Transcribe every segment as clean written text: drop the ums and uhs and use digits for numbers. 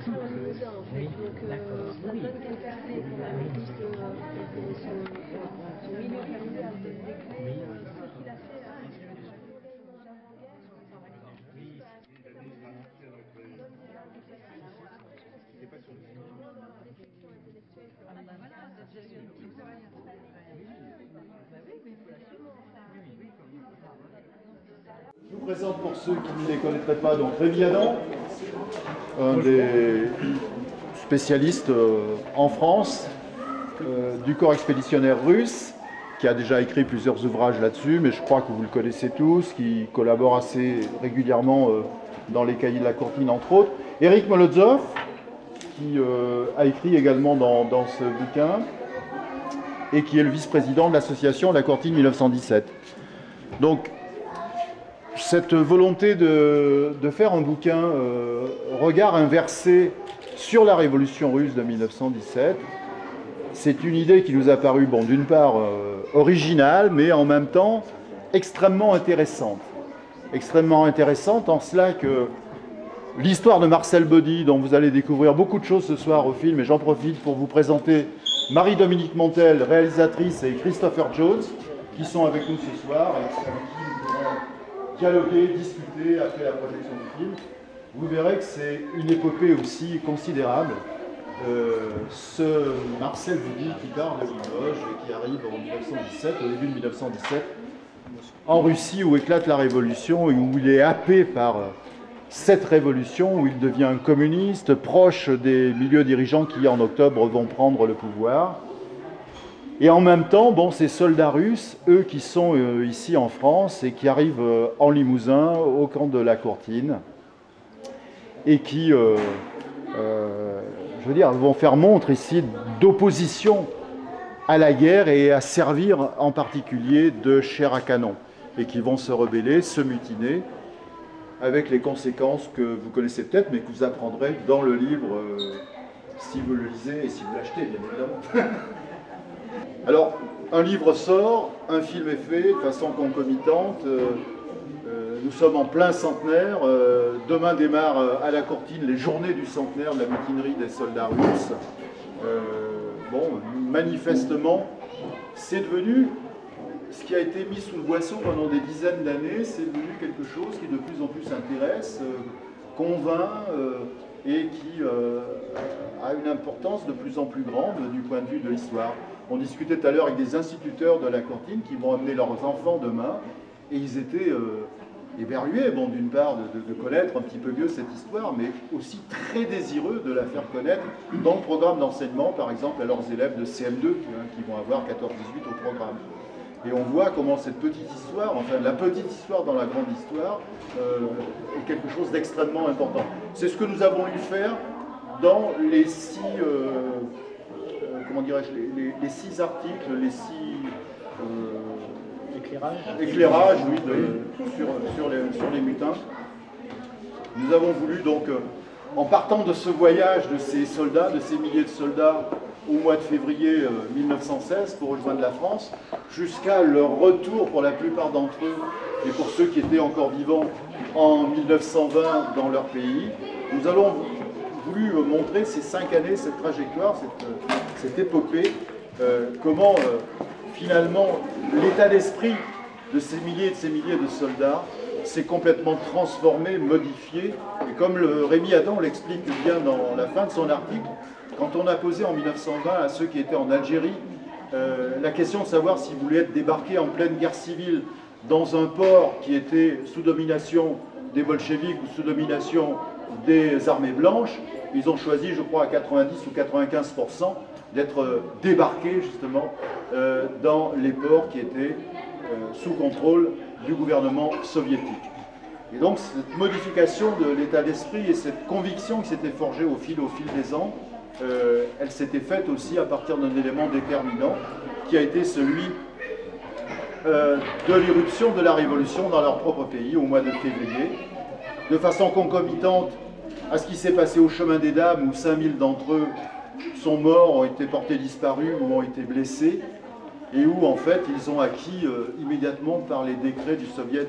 collection à Limousin en fait, donc ça donne quelques clés quand même, plus que son milieu familial donne des clés, ce qu'il a fait Je vous présente pour ceux qui ne les connaîtraient pas, donc Rémi Adam, un des spécialistes en France du corps expéditionnaire russe, qui a déjà écrit plusieurs ouvrages là-dessus, mais je crois que vous le connaissez tous, qui collabore assez régulièrement dans les cahiers de la Courtine, entre autres. Éric Molotov, qui a écrit également dans ce bouquin, et qui est le vice-président de l'association La Courtine 1917. Donc, cette volonté de faire un bouquin regard inversé sur la révolution russe de 1917, c'est une idée qui nous a paru, bon, d'une part originale, mais en même temps extrêmement intéressante. Extrêmement intéressante en cela que l'histoire de Marcel Baudy, dont vous allez découvrir beaucoup de choses ce soir au film, et j'en profite pour vous présenter Marie-Dominique Montel, réalisatrice, et Christopher Jones, qui sont avec nous ce soir, et avec qui nous pourrons dialoguer, discuter après la projection du film. Vous verrez que c'est une épopée aussi considérable. Ce Marcel Baudy qui part de Limoges et qui arrive en 1917, au début de 1917, en Russie où éclate la révolution et où il est happé par cette révolution, où il devient un communiste, proche des milieux dirigeants qui, en octobre, vont prendre le pouvoir. Et en même temps, bon, ces soldats russes, eux qui sont ici en France et qui arrivent en Limousin, au camp de la Courtine, et qui, je veux dire, vont faire montre ici d'opposition à la guerre et à servir en particulier de chair à canon, et qui vont se rebeller, se mutiner, avec les conséquences que vous connaissez peut-être, mais que vous apprendrez dans le livre, si vous le lisez et si vous l'achetez, bien évidemment. Alors, un livre sort, un film est fait de façon concomitante. Nous sommes en plein centenaire. Demain démarrent à la Courtine les journées du centenaire de la mutinerie des soldats russes. Bon, manifestement, c'est devenu ce qui a été mis sous le boisseau pendant des dizaines d'années, c'est devenu quelque chose qui de plus en plus intéresse, convainc et qui a une importance de plus en plus grande du point de vue de l'histoire. On discutait tout à l'heure avec des instituteurs de la Courtine qui vont amener leurs enfants demain, et ils étaient éberlués, bon, d'une part de connaître un petit peu mieux cette histoire, mais aussi très désireux de la faire connaître dans le programme d'enseignement, par exemple à leurs élèves de CM2 qui vont avoir 14-18 au programme. Et on voit comment cette petite histoire, enfin la petite histoire dans la grande histoire, est quelque chose d'extrêmement important. C'est ce que nous avons eu faire dans les six, comment dirais-je, les six articles, les six éclairages oui, sur les mutins. Nous avons voulu donc, en partant de ce voyage de ces soldats, de ces milliers de soldats, au mois de février 1916 pour rejoindre la France, jusqu'à leur retour pour la plupart d'entre eux, et pour ceux qui étaient encore vivants en 1920 dans leur pays, nous avons voulu montrer ces 5 années, cette trajectoire, cette épopée, comment finalement l'état d'esprit de ces milliers de soldats s'est complètement transformé, modifié, et comme Rémi Adam l'explique bien dans la fin de son article, quand on a posé en 1920 à ceux qui étaient en Algérie la question de savoir s'ils voulaient être débarqués en pleine guerre civile dans un port qui était sous domination des bolcheviks ou sous domination des armées blanches, ils ont choisi, je crois, à 90 ou 95% d'être débarqués justement dans les ports qui étaient sous contrôle du gouvernement soviétique. Et donc cette modification de l'état d'esprit et cette conviction qui s'était forgée au fil des ans, elle s'était faite aussi à partir d'un élément déterminant qui a été celui de l'irruption de la révolution dans leur propre pays au mois de février, de façon concomitante à ce qui s'est passé au chemin des Dames où 5000 d'entre eux sont morts, ont été portés disparus ou ont été blessés, et où en fait ils ont acquis immédiatement par les décrets du Soviet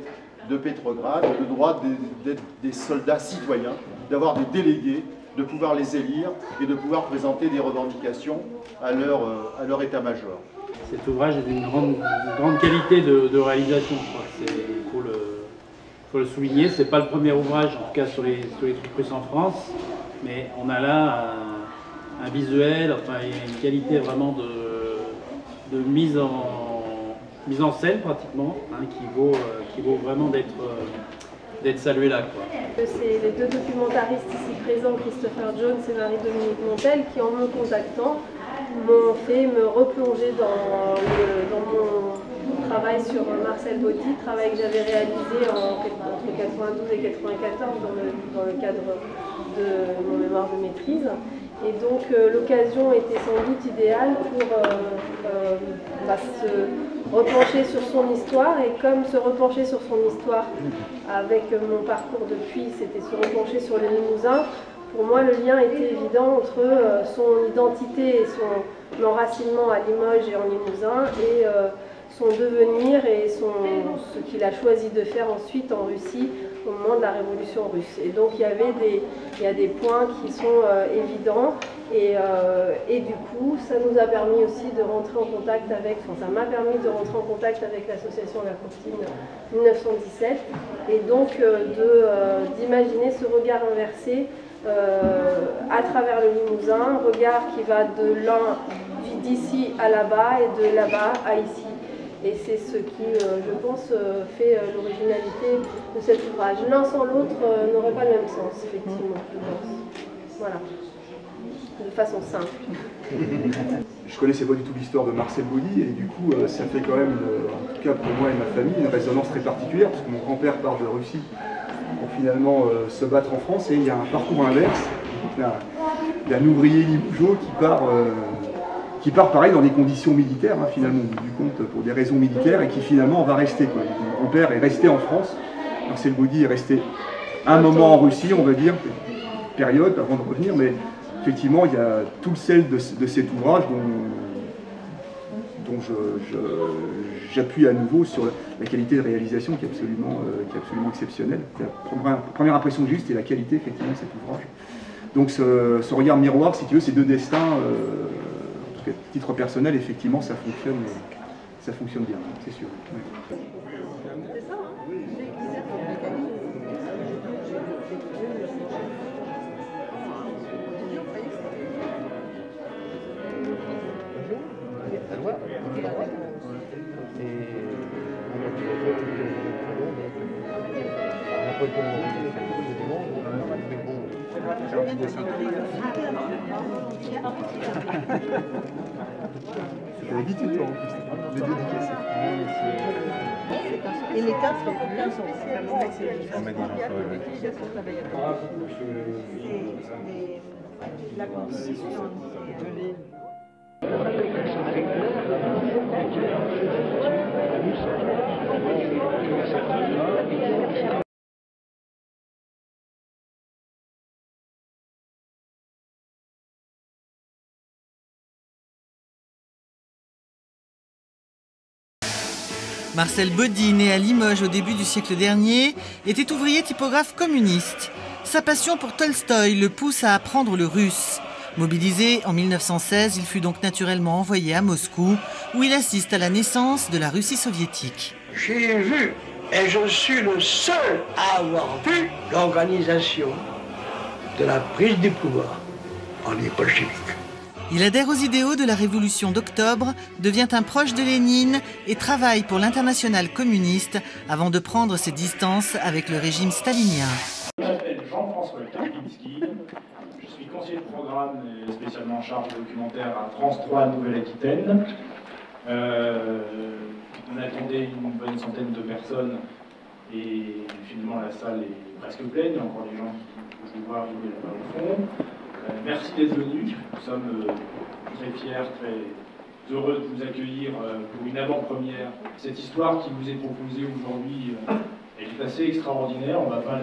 de Pétrograd le droit d'être des soldats citoyens, d'avoir des délégués de pouvoir les élire et de pouvoir présenter des revendications à leur état-major. Cet ouvrage est d'une grande qualité de réalisation. Il faut le souligner. Ce n'est pas le premier ouvrage, en tout cas sur les trucs russes en France, mais on a là un visuel, enfin une qualité vraiment de mise en scène pratiquement, hein, qui vaut vraiment d'être salué là, quoi. C'est les deux documentaristes ici présents, Christopher Jones et Marie-Dominique Montel, qui en me contactant m'ont fait me replonger dans mon travail sur Marcel Baudy, travail que j'avais réalisé entre 92 et 94 dans le cadre de mon mémoire de maîtrise. Et donc l'occasion était sans doute idéale pour se repencher sur son histoire, et comme se repencher sur son histoire avec mon parcours depuis, c'était se repencher sur le Limousin, pour moi le lien était évident entre son identité et son enracinement à Limoges et en Limousin et son devenir et ce qu'il a choisi de faire ensuite en Russie au moment de la révolution russe. Et donc il y a des points qui sont évidents et du coup ça nous a permis aussi de rentrer en contact avec, ça m'a permis de rentrer en contact avec l'association La Courtine 1917 et donc d'imaginer ce regard inversé à travers le Limousin, un regard qui va d'ici à là-bas et de là-bas à ici. Et c'est ce qui, je pense, fait l'originalité de cet ouvrage. L'un sans l'autre n'aurait pas le même sens, effectivement, je pense. Voilà, de façon simple. Je connaissais pas du tout l'histoire de Marcel Baudy, et du coup, ça fait quand même, en tout cas pour moi et ma famille, une résonance très particulière, parce que mon grand-père part de Russie pour finalement se battre en France, et il y a un parcours inverse d'un ouvrier limougeot qui part pareil dans des conditions militaires, hein, finalement, au bout du compte, pour des raisons militaires, et qui finalement va rester, quoi. Mon père est resté en France, Marcel Baudy est resté un moment en Russie, on va dire, période avant de revenir, mais effectivement il y a tout le sel de cet ouvrage dont j'appuie à nouveau sur la qualité de réalisation qui est absolument exceptionnelle. La première impression que j'ai eue, c'était la qualité effectivement de cet ouvrage. Donc ce regard miroir, si tu veux, ces deux destins, en tout cas à titre personnel, effectivement ça fonctionne bien, c'est sûr. Oui. C'est l'habitude, toi, en plus, de dédicacer. Et les quatre sont aucun sens. La constitution de l'île. Marcel Baudy, né à Limoges au début du siècle dernier, était ouvrier typographe communiste. Sa passion pour Tolstoï le pousse à apprendre le russe. Mobilisé en 1916, il fut donc naturellement envoyé à Moscou, où il assiste à la naissance de la Russie soviétique. J'ai vu, et je suis le seul à avoir vu, l'organisation de la prise du pouvoir en les bolcheviks. Il adhère aux idéaux de la Révolution d'octobre, devient un proche de Lénine et travaille pour l'internationale communiste avant de prendre ses distances avec le régime stalinien. Je m'appelle Jean-François Karpinski, je suis conseiller de programme et spécialement en charge de documentaire à France 3 Nouvelle-Aquitaine. On attendait une bonne centaine de personnes et finalement la salle est presque pleine, il y a encore des gens que je vois arriver là-bas au fond. Merci d'être venus, nous sommes très fiers, très heureux de vous accueillir pour une avant-première. Cette histoire qui vous est proposée aujourd'hui, elle est assez extraordinaire, on ne va pas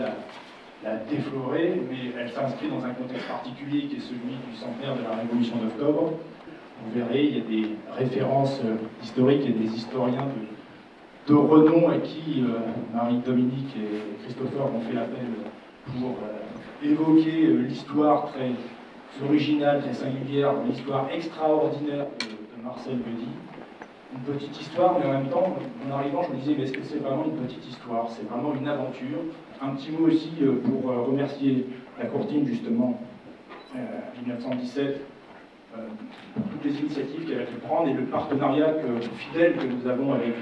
la déflorer, mais elle s'inscrit dans un contexte particulier qui est celui du centenaire de la Révolution d'octobre. Vous verrez, il y a des références historiques et des historiens de renom à qui Marie-Dominique et Christopher ont fait appel pour évoquer l'histoire très originale, très singulière, l'histoire extraordinaire de Marcel Beudy. Une petite histoire, mais en même temps, en arrivant, je me disais, mais est-ce que c'est vraiment une petite histoire? C'est vraiment une aventure. Un petit mot aussi pour remercier la Courtine, justement, 1917, pour toutes les initiatives qu'elle a pu prendre et le partenariat fidèle que nous avons avec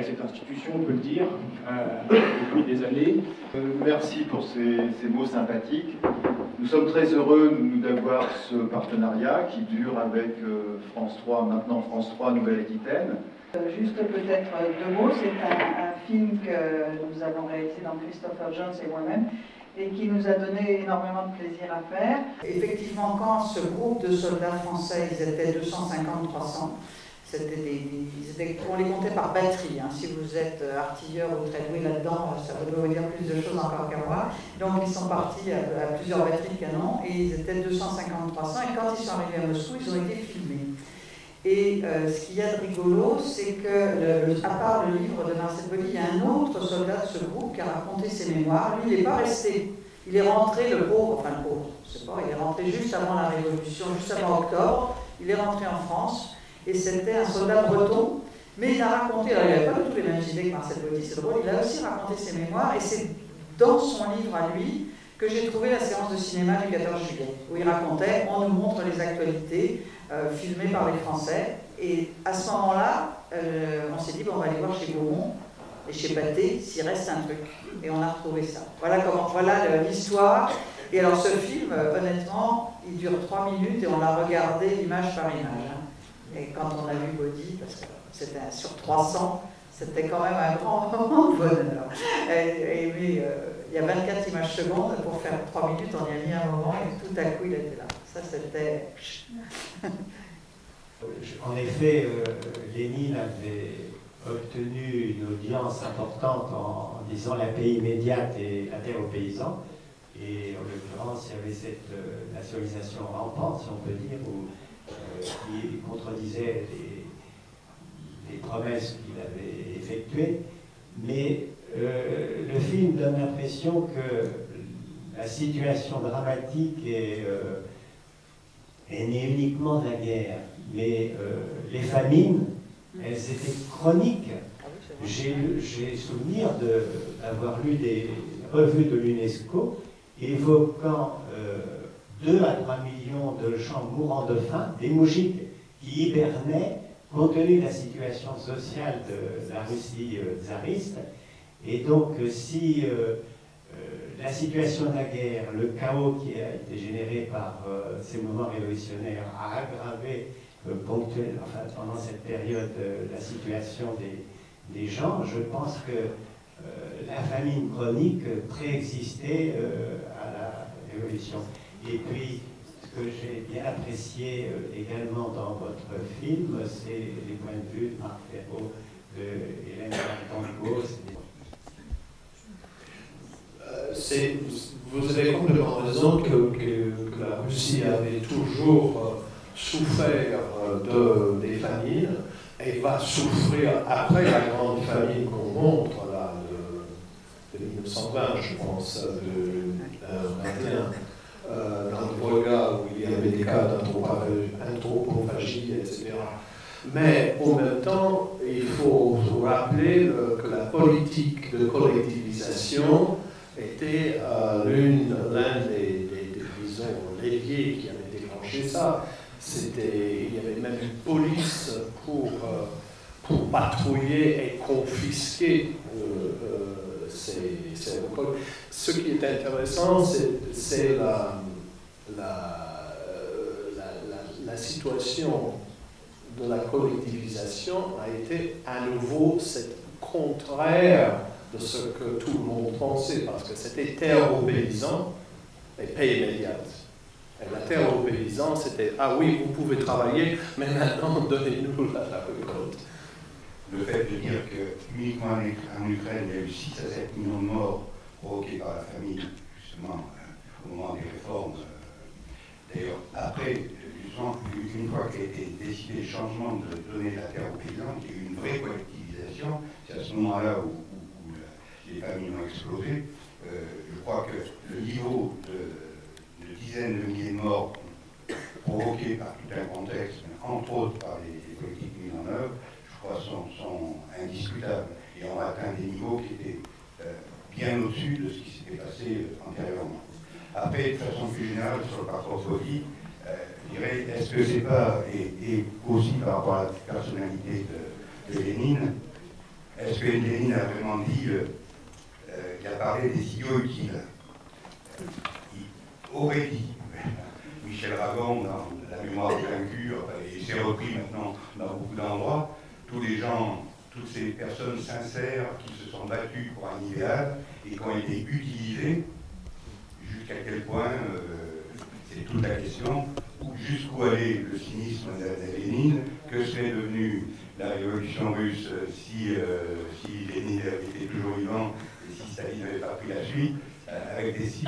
cette institution, on peut le dire, depuis des années. Merci pour ces mots sympathiques. Nous sommes très heureux d'avoir ce partenariat qui dure avec France 3, maintenant France 3 Nouvelle-Aquitaine. Juste peut-être deux mots, c'est un film que nous avons réalisé dans Christopher Jones et moi-même et qui nous a donné énormément de plaisir à faire. Effectivement, quand ce groupe de soldats français, ils étaient 250-300, on les comptait par batterie. Hein. Si vous êtes artilleur ou très doué là-dedans, ça doit vous dire plus de choses encore qu'à moi. Donc ils sont partis à plusieurs batteries de canons et ils étaient 250-300 et quand ils sont arrivés à Moscou, ils ont été filmés. Et ce qu'il y a de rigolo, c'est que, à part le livre de Marcel Beudy, il y a un autre soldat de ce groupe qui a raconté ses mémoires. Lui, il n'est pas resté. Il est rentré, le pauvre, je sais pas, il est rentré juste avant la Révolution, juste avant octobre. Il est rentré en France. Et c'était un soldat breton, mais il a raconté, alors il n'avait pas du tout les mêmes idées que Marcel Beudy, c'est drôle, il a aussi raconté ses mémoires, et c'est dans son livre à lui que j'ai trouvé la séance de cinéma du 14 juillet, où il racontait, on nous montre les actualités filmées par les Français, et à ce moment-là, on s'est dit, bon, on va aller voir chez Gaumont et chez Pathé s'il reste un truc, et on a retrouvé ça. Voilà l'histoire, et alors ce film, honnêtement, il dure 3 minutes, et on l'a regardé image par image. Hein. Et quand on a vu Beudy, parce que c'était sur 300, c'était quand même un grand moment de bonheur. Il y a 24 images secondes, pour faire 3 minutes, on y a mis un moment et tout à coup il était là. Ça c'était... En effet, Lénine avait obtenu une audience importante en disant la paix immédiate et la terre aux paysans. Et en l'occurrence, il y avait cette nationalisation rampante, si on peut dire, qui contredisait les promesses qu'il avait effectuées, mais le film donne l'impression que la situation dramatique est née uniquement de la guerre, mais les famines, elles étaient chroniques. J'ai souvenir d'avoir lu des revues de l'UNESCO évoquant 2 à 3 millions de gens mourant de faim, des moujiks qui hibernaient compte tenu de la situation sociale de la Russie tsariste. Et donc, si la situation de la guerre, le chaos qui a été généré par ces mouvements révolutionnaires a aggravé pendant cette période la situation des gens, je pense que la famine chronique préexistait à la révolution. Et puis, ce que j'ai bien apprécié également dans votre film, c'est les points de vue de Marc Ferraud, de Hélène Tango. Vous avez complètement raison que la Russie avait toujours souffert des famines et va souffrir après la grande famine qu'on montre là, de 1920, je pense, de 21. Dans le Volga, où il y avait des cas d'anthropophagie, etc. Mais en même temps, il faut vous rappeler que la politique de collectivisation était l'un des leviers qui avait déclenché ça. Il y avait même une police pour patrouiller et confisquer ces récoltes. Ce qui est intéressant, c'est la situation de la collectivisation a été à nouveau contraire de ce que tout le monde pensait, parce que c'était terre aux paysans et paix immédiate. Et la terre aux paysans, c'était « Ah oui, vous pouvez travailler, mais maintenant, donnez-nous la récolte ». Le fait de dire qu'uniquement en Ukraine, il y a eu 6 à 7 millions de morts provoqués par la famine, justement, au moment des réformes. D'ailleurs, après, justement, une fois qu'a été décidé le changement de donner la terre aux paysans, il y a eu une vraie collectivisation. C'est à ce moment-là où les famines ont explosé. je crois que le niveau de dizaines de milliers de morts provoqués par tout un contexte, entre autres par les politiques mises en œuvre, je crois sont indiscutables. Et on a atteint des niveaux qui étaient bien au-dessus de ce qui s'était passé antérieurement. Après, de façon plus générale, sur le parcours de Body, je dirais, est-ce que c'est pas, et aussi par rapport à la personnalité de Lénine, est-ce que Lénine a vraiment dit, il a parlé des idiots utiles. Il aurait dit, Michel Ragon, dans La mémoire vaincue, et c'est repris maintenant dans beaucoup d'endroits, tous les gens, toutes ces personnes sincères qui se sont battues pour un idéal et qui ont été utilisées, jusqu'à quel point, c'est toute la question, jusqu'où allait le cynisme de Lénine, que serait devenu la révolution russe si Lénine avait été toujours vivant et si Staline n'avait pas pris la suite, avec des si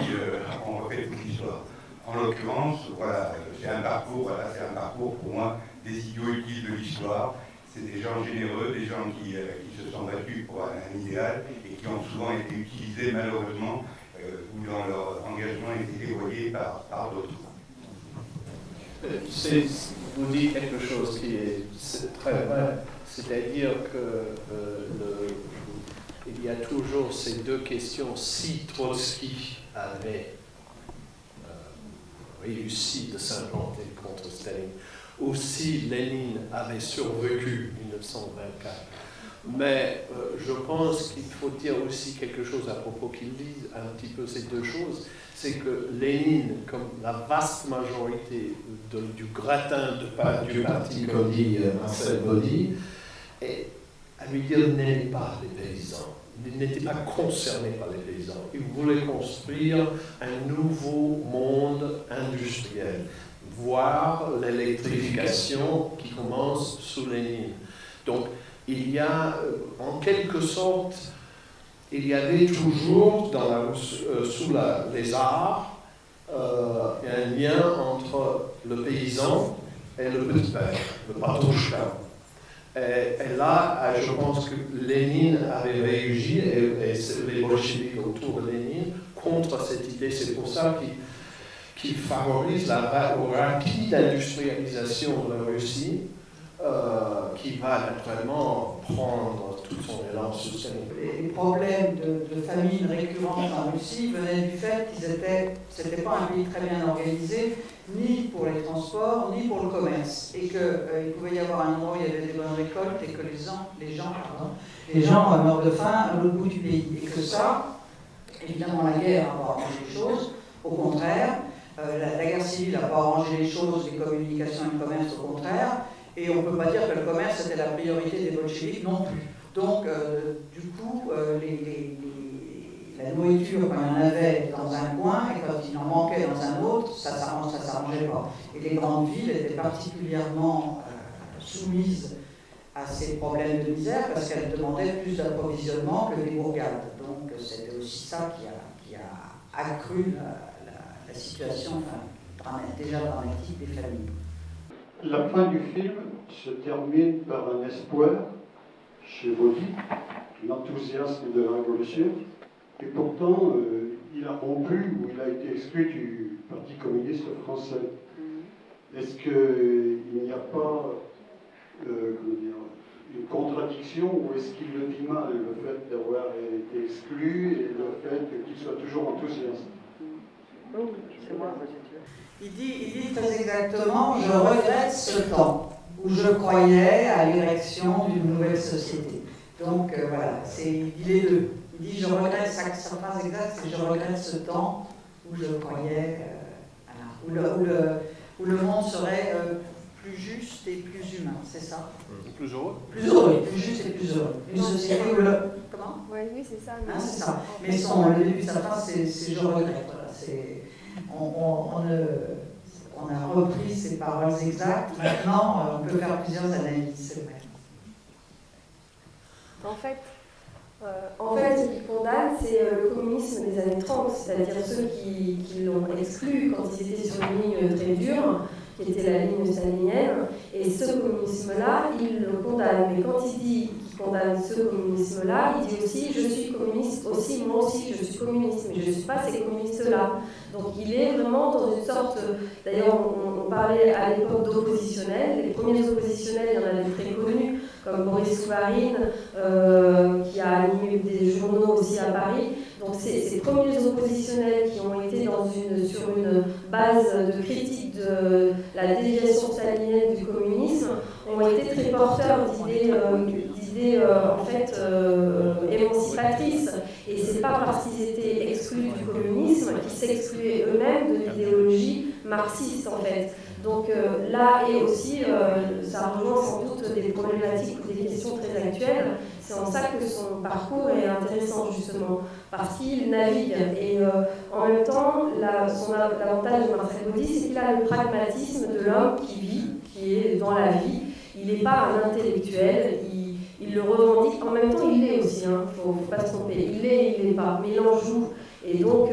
on refait toute l'histoire. En l'occurrence, voilà, c'est un parcours pour moi des idiots utiles de l'histoire. C'est des gens généreux, des gens qui se sont battus pour un idéal et qui ont souvent été utilisés malheureusement ou dans leur engagement été dévoyé par d'autres. Vous dites quelque chose qui est très vrai, c'est-à-dire qu'il y a toujours ces deux questions. Si Trotsky avait réussi de s'implanter contre Staline, ou si Lénine avait survécu 1924. Mais je pense qu'il faut dire aussi quelque chose à propos qu'il dise un petit peu ces deux choses. C'est que Lénine, comme la vaste majorité du gratin du parti, comme dit Marcel Body, à lui dire n'aimait pas les paysans. Il n'était pas concerné par les paysans. Il voulait construire un nouveau monde industriel, voire l'électrification qui commence sous Lénine. Donc, il y a, en quelque sorte, il y avait toujours sous les arts un lien entre le paysan et le petit père, le patrouchka. Et là, je pense que Lénine avait réagi, et les bolcheviks autour de Lénine, contre cette idée. C'est pour ça qu'il favorise la rapide industrialisation de la Russie, qui va naturellement prendre tout son élan soutenu. Les problèmes de famine récurrentes en Russie venaient du fait c'était pas un pays très bien organisé, ni pour les transports, ni pour le commerce. Et qu'il pouvait y avoir un endroit où il y avait des bonnes récoltes et que les gens meurent de faim à l'autre bout du pays. Et que ça, évidemment, la guerre n'a pas arrangé les choses. Au contraire, la guerre civile n'a pas arrangé les choses, les communications et le commerce, au contraire. Et on ne peut pas dire que le commerce était la priorité des bolcheviks non plus. Donc, du coup, la nourriture, quand il y en avait dans un coin, et quand il en manquait dans un autre, ça ne s'arrangeait pas. Et les grandes villes étaient particulièrement soumises à ces problèmes de misère parce qu'elles demandaient plus d'approvisionnement que les bourgades. Donc, c'était aussi ça qui a accru la situation déjà dramatique des familles. La fin du film se termine par un espoir chez Body, l'enthousiasme de la Révolution, et pourtant il a rompu ou il a été exclu du Parti communiste français. Est-ce qu'il n'y a pas une contradiction ou est-ce qu'il le dit mal, le fait d'avoir été exclu et le fait qu'il soit toujours enthousiaste? C'est moi, il dit très exactement « Je regrette ce temps où je croyais à l'érection d'une nouvelle société ». Donc voilà, il dit les deux. Il dit « Je regrette », sa phrase exacte, c'est « Je regrette ce temps où je croyais, où le monde serait plus juste et plus humain », c'est ça? Plus heureux. Plus heureux, plus juste et plus heureux. Une société où le... Comment? Oui, c'est ça. C'est ça. Mais le début de sa phrase, c'est « Je regrette ». Voilà, on a repris ces paroles exactes. Maintenant, on peut faire plusieurs analyses, c'est vrai. En fait, ce qu'il condamne, c'est le communisme des années 30, c'est-à-dire ceux qui l'ont exclu quand ils étaient sur une ligne très dure, qui était la ligne stalinienne, et ce communisme-là, il le condamne. Mais quand il dit qu'il condamne ce communisme-là, il dit aussi « je suis communiste aussi, moi aussi je suis communiste, mais je ne suis pas ces communistes-là ». Donc il est vraiment dans une sorte... D'ailleurs, on parlait à l'époque d'oppositionnels. Les premiers oppositionnels, il y en avait très connus, comme Boris Souvarine, qui a animé des journaux aussi à Paris. Donc ces premiers oppositionnels qui ont été sur une base de critique de la déviation stalinienne du communisme ont été très porteurs d'idées en fait émancipatrices. Et c'est pas parce qu'ils étaient exclus du communisme qu'ils s'excluaient eux-mêmes de l'idéologie marxiste en fait. Donc là, et aussi, ça rejoint sans doute des problématiques ou des questions très actuelles. C'est en ça que son parcours est intéressant, justement, parce qu'il navigue. Et en même temps, l'avantage de Marcel Baudy, c'est qu'il a le pragmatisme de l'homme qui vit, qui est dans la vie. Il n'est pas un intellectuel, il le revendique. En même temps, il l'est aussi, il ne faut pas se tromper. Il l'est, il n'est pas, mais il en joue. Et donc,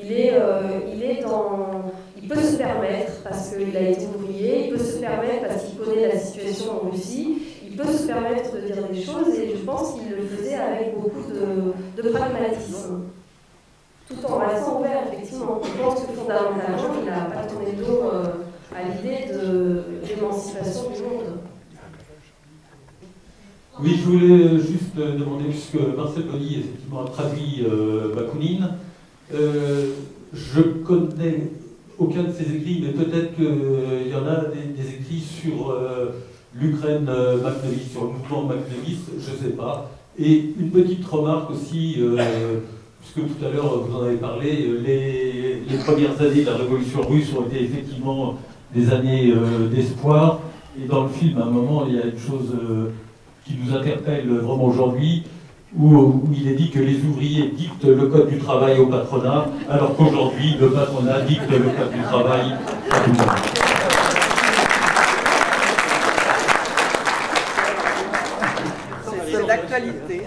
il est dans... Il peut se permettre, parce qu'il a été ouvrier, il peut se permettre parce qu'il connaît la situation en Russie, il peut se permettre de dire des choses, et je pense qu'il le faisait avec beaucoup de pragmatisme, tout en restant ouvert, effectivement. Je pense que fondamentalement, il n'a pas tourné le dos à l'idée d'émancipation du monde. Oui, je voulais juste demander, puisque Marcel Baudy effectivement a traduit Bakounine, je connais aucun de ses écrits, mais peut-être qu'il y en a des écrits sur l'Ukraine macneviste, sur le mouvement macneviste, je ne sais pas. Et une petite remarque aussi, puisque tout à l'heure vous en avez parlé, les premières années de la révolution russe ont été effectivement des années d'espoir. Et dans le film, à un moment, il y a une chose qui nous interpelle vraiment aujourd'hui, où il est dit que les ouvriers dictent le code du travail au patronat, alors qu'aujourd'hui, le patronat dicte le code du travail à tout le monde. C'est d'actualité.